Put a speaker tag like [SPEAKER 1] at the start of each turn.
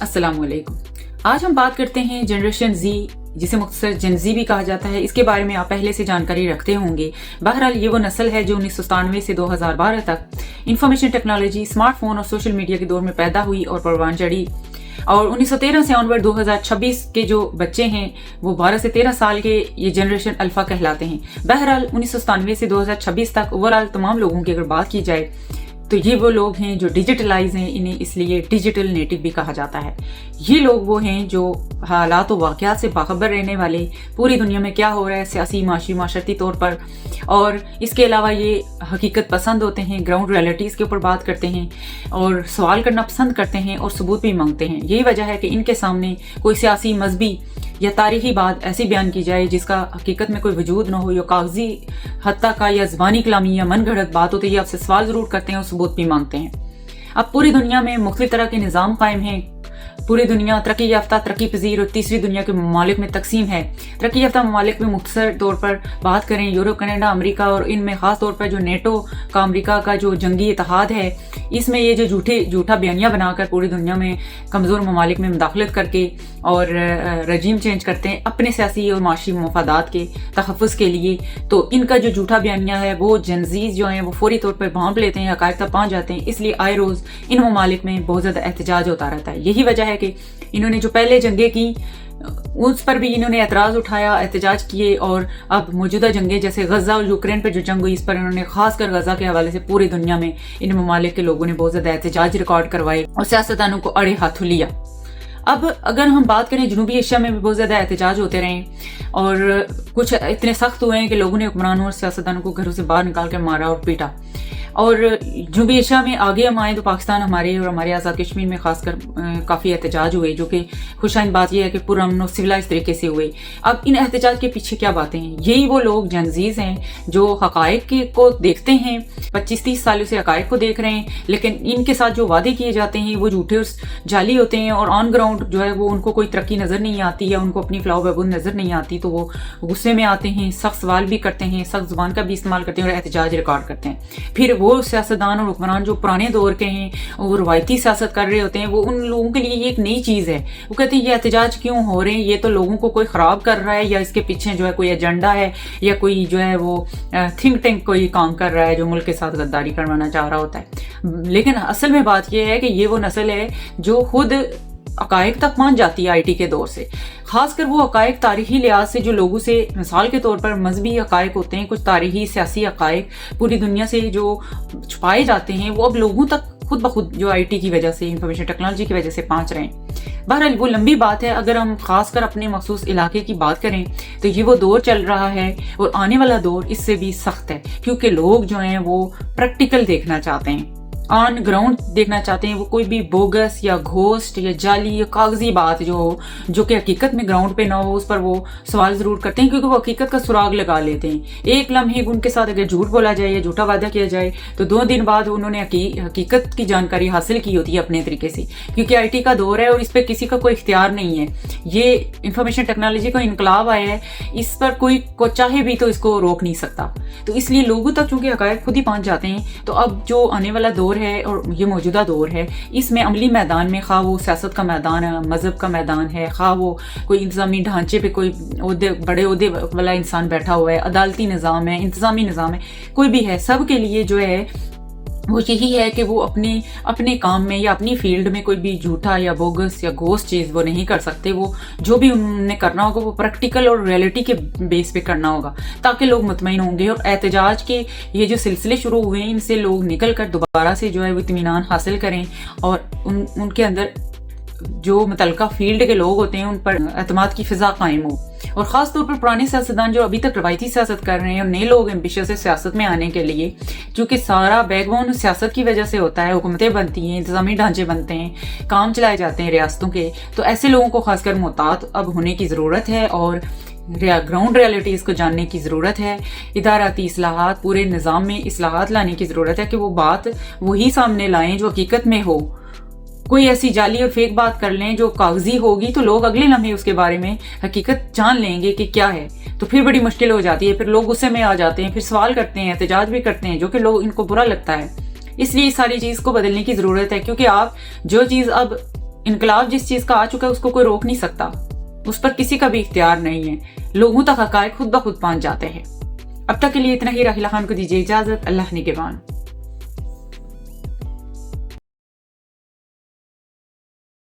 [SPEAKER 1] अस्सलाम वालेकुम। आज हम बात करते हैं जनरेशन जी, जिसे मुख्तसर जेन ज़ी भी कहा जाता है। इसके बारे में आप पहले से जानकारी रखते होंगे। बहरहाल ये वो नस्ल है जो 1997 से 2012 तक इंफॉर्मेशन टेक्नोलॉजी, स्मार्टफोन और सोशल मीडिया के दौर में पैदा हुई और परवान चढ़ी। और 1913 से ऑनवर्ड 2026 के जो बच्चे हैं वो 12 से 13 साल के ये जनरेशन अल्फा कहलाते हैं। बहरहाल 1997 से 2026 तक ओवरऑल तमाम लोगों की अगर बात की जाए तो ये वो लोग हैं जो डिजिटलाइज हैं, इन्हें इसलिए डिजिटल नेटिव भी कहा जाता है। ये लोग वो हैं जो हालात व वाक़यात से बाखबर रहने वाले, पूरी दुनिया में क्या हो रहा है सियासी, माशी, माशरती तौर पर, और इसके अलावा ये हकीकत पसंद होते हैं, ग्राउंड रियलिटीज़ के ऊपर बात करते हैं और सवाल करना पसंद करते हैं और सबूत भी मांगते हैं। यही वजह है कि इनके सामने कोई सियासी, मजहबी या तारीखी बात ऐसी बयान की जाए जिसका हकीकत में कोई वजूद न हो, या कागजी हत्ता का या ज़बानी कलामी या मन घड़त बात होती है, आपसे सवाल ज़रूर करते हैं और सबूत भी मांगते हैं। अब पूरी दुनिया में मुख्तलिफ तरह के निज़ाम कायम हैं। पूरी दुनिया तरक्की याफ्ता, तरक्की पजीर और तीसरी दुनिया के ममालिक में तकसीम है। तरक्की याफ्ता ममालिक में मुख्तसर तौर पर बात करें यूरोप, कनाडा, अमेरिका, और इनमें ख़ास तौर पर जो नेटो का अमेरिका का जो जंगी इत्तेहाद है, इसमें ये जो झूठा बयानिया बनाकर पूरी दुनिया में कमज़ोर ममालिक में मुदाखलत करके और रजीम चेंज करते हैं अपने सियासी और माशी मफादात के तहफ़्फ़ुज़ के लिए, तो इनका जो झूठा बयानिया है वो जनजीज़ जो हैं वो फौरी तौर पर भांप लेते हैं, हक़ाइक़ तक पहुँच जाते हैं। इसलिए आए रोज़ इन ममालिक में बहुत ज़्यादा एहतजाज होता रहता है। यही वजह है कि इन्होंने जो पहले जंगें की उस पर भी इन्होंने एतराज़ उठाया, एहतजाज किए, और अब मौजूदा जंगें जैसे गज़ा और यूक्रेन पर जो जंग हुई, इस पर इन्होंने खासकर गज़ा के हवाले से पूरी दुनिया में इन ममालिक के लोगों ने बहुत ज़्यादा एहतजाज रिकॉर्ड करवाए और सियासतदानों को अड़े हाथों लिया। अब अगर हम बात करें जनूबी एशिया में भी बहुत ज़्यादा एहतजाज होते रहे और कुछ इतने सख्त हुए हैं कि लोगों ने हुक्मरानों और सियासतदानों को घरों से बाहर निकाल कर मारा और पीटा। और जनूबी एशिया में आगे हम आए तो पाकिस्तान हमारे और हमारे आज़ाद कश्मीर में खासकर काफ़ी एहतजाज हुए, जो कि खुशाइन बात यह है कि पुरअमन और सिविलाइज तरीके से हुए। अब इन एहतजाज के पीछे क्या बातें हैं? यही वो लोग जनजीज़ हैं जो हक़ाइक़ को देखते हैं, 25-30 सालों से हक़ाइक़ को देख रहे हैं, लेकिन इनके साथ जो वादे किए जाते हैं वो झूठे और जाली होते हैं, और ऑन ग्राउंड जो है वो उनको कोई तरक्की नज़र नहीं आती या उनको अपनी फलाह बहबूद नज़र नहीं आती, तो वो गुस्से में आते हैं, सख्त सवाल भी करते हैं, सख्त ज़ुबान का भी इस्तेमाल करते हैं और एहतजाज रिकॉर्ड करते हैं। फिर वो सियासतदान और हुक्मरान जो पुराने दौर के हैं और वो रवायती सियासत कर रहे होते हैं, वो उन लोगों के लिए ये एक नई चीज़ है। वो कहते हैं ये एहतजाज क्यों हो रहे हैं, ये तो लोगों को कोई ख़राब कर रहा है, या इसके पीछे जो है कोई एजेंडा है, या कोई जो है वो थिंक टैंक कोई काम कर रहा है जो मुल्क के साथ गद्दारी करवाना चाह रहा होता है। लेकिन असल में बात यह है कि ये वो नस्ल है जो खुद हक़ाइक़ तक पहुँच जाती है आईटी के दौर से। खासकर वो हक़ाइक़ तारीख़ी लिहाज से जो लोगों से, मिसाल के तौर पर मजहबी हक़ाइक़ होते हैं, कुछ तारीख़ी सियासी हक़ाइक़ पूरी दुनिया से जो छुपाए जाते हैं, वो अब लोगों तक खुद ब खुद जो आईटी की वजह से, इंफॉर्मेशन टेक्नोलॉजी की वजह से पहुँच रहे हैं। बहरहाल वो लंबी बात है। अगर हम खासकर अपने मखसूस इलाके की बात करें तो ये वो दौर चल रहा है और आने वाला दौर इससे भी सख्त है, क्योंकि लोग जो हैं वो प्रैक्टिकल देखना चाहते हैं, ऑन ग्राउंड देखना चाहते हैं। वो कोई भी बोगस या घोस्ट या जाली या कागजी बात जो कि हकीकत में ग्राउंड पे ना हो, उस पर वो सवाल ज़रूर करते हैं, क्योंकि वो हकीकत का सुराग लगा लेते हैं। एक लम्हे उनके साथ अगर झूठ बोला जाए या झूठा वादा किया जाए तो 2 दिन बाद उन्होंने हकीकत की जानकारी हासिल की होती है अपने तरीके से, क्योंकि आईटी का दौर है और इस पर किसी का कोई इख्तियार नहीं है। ये इंफॉर्मेशन टेक्नोलॉजी का इनकलाब आया है, इस पर कोई को चाहे भी तो इसको रोक नहीं सकता। तो इसलिए लोगों तक चूँकि हक़ाइक़ खुद ही पहुँच जाते हैं, तो अब जो आने वाला दौर है और ये मौजूदा दौर है, इसमें अमली मैदान में, खा वो सियासत का मैदान है, मज़हब का मैदान है, खा वो कोई इंतज़ामी ढांचे पे कोई बड़े ओहदे वाला इंसान बैठा हुआ है, अदालती निज़ाम है, इंतज़ामी निज़ाम है, कोई भी है, सब के लिए जो है वो यही है कि वो अपने काम में या अपनी फील्ड में कोई भी झूठा या बोगस या घोस्ट चीज़ वो नहीं कर सकते। वो जो भी उन्होंने करना होगा वो प्रैक्टिकल और रियलिटी के बेस पे करना होगा, ताकि लोग मुतमईन होंगे। और एहतजाज के ये जो सिलसिले शुरू हुए हैं, इनसे लोग निकल कर दोबारा से जो है वो इत्मीनान हासिल करें और उनके अंदर जो मुतल्लिका फील्ड के लोग होते हैं उन पर एतमाद की फ़िज़ा कायम हो। और ख़ास तौर पर पुराने सियासतदान जो अभी तक रवायती सियासत कर रहे हैं और नए लोग एम्बिशियस है सियासत में आने के लिए, क्योंकि सारा बैकबोन सियासत की वजह से होता है, हुकूमतें बनती हैं, इंतज़ामी ढांचे बनते हैं, काम चलाए जाते हैं रियासतों के, तो ऐसे लोगों को खासकर मुहतात अब होने की ज़रूरत है और ग्राउंड रियलिटीज़ को जानने की ज़रूरत है। इदाराती इस्लाहात, पूरे निज़ाम में इस्लाहात लाने की ज़रूरत है कि वो बात वही सामने लाएं जो हकीकत में हो। कोई ऐसी जाली और फेक बात कर लें जो कागजी होगी तो लोग अगले लम्हे उसके बारे में हकीकत जान लेंगे कि क्या है, तो फिर बड़ी मुश्किल हो जाती है। फिर लोग गुस्से में आ जाते हैं, फिर सवाल करते हैं, एहतजाज भी करते हैं, जो कि लोग इनको बुरा लगता है। इसलिए इस सारी चीज़ को बदलने की ज़रूरत है, क्योंकि आप जो चीज़ अब انقلاب جس چیز کا آ چکا ہے اس کو کوئی روک نہیں سکتا، اس پر کسی کا بھی اختیار نہیں ہے، لوگوں تک حقائق خود بخود پہنچ جاتے ہیں۔ اب تک کے لیے اتنا ہی۔ راحیلہ خان کو دیجیے اجازت، اللہ نگہبان۔